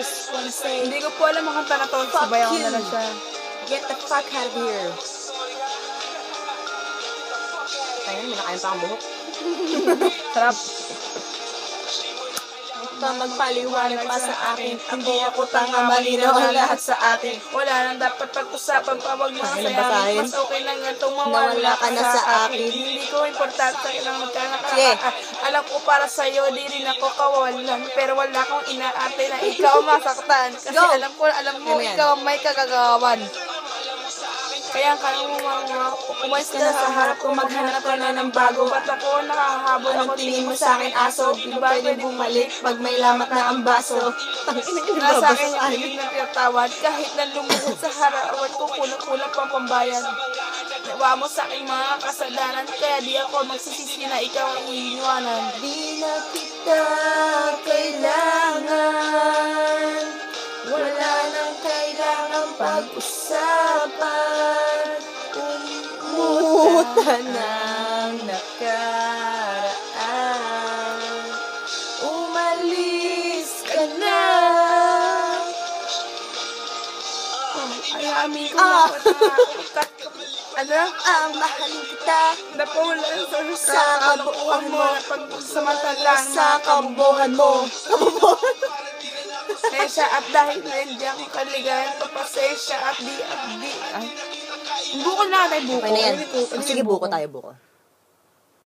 just wanna say, Hindi ko po alam ang kanta na to. Sabayan ko na lang siya. get the fuck out of here. Ayun, minakain pa ang buhok. Sarap. Magpaliwanag pa sa akin. Hindi ako tanga, malinaw ang lahat sa atin. Wala nang dapat pag-usapan pa. Wag mga sayangin. Mas okay lang nga itong Nawala ka na sa akin. Hindi ko importante ilang magkana ka. Sige. Alam ko para sa'yo, di rin ako kawalan. Pero wala akong inaate na ikaw masaktan. Kasi Go. alam mo, ikaw may kagagawan. Kaya kaya mo umalis ka na sa harap ko, maghanap ka na ng bago. Ba't ako nakahabol ako, tingin mo sa akin aso. Di ba pwede bumalik pag may lamat na ang baso? Nasa akin yung ibig na pinatawad. Kahit na lumuhod sa harawan ko, kulang-kulang pang pambayad. Nawa mo sa aking mga kasalanan, kaya di ako magsisisi na ikaw ang iiwanan. Di na kita kailangan. Wala nang kailangang pag-usapan. Umuta ng nakaraan. Umalis ka na. Ay, amin ko na Ang mahalin kita napulan sa kabuuan mo na pagsamantalang sa kabubuhan mo. Pasensya at dahil na hindi ako kaligayan, pasensya at di. Ay, buko na tayo, buko. Okay na yan. Sige, buko tayo, buko.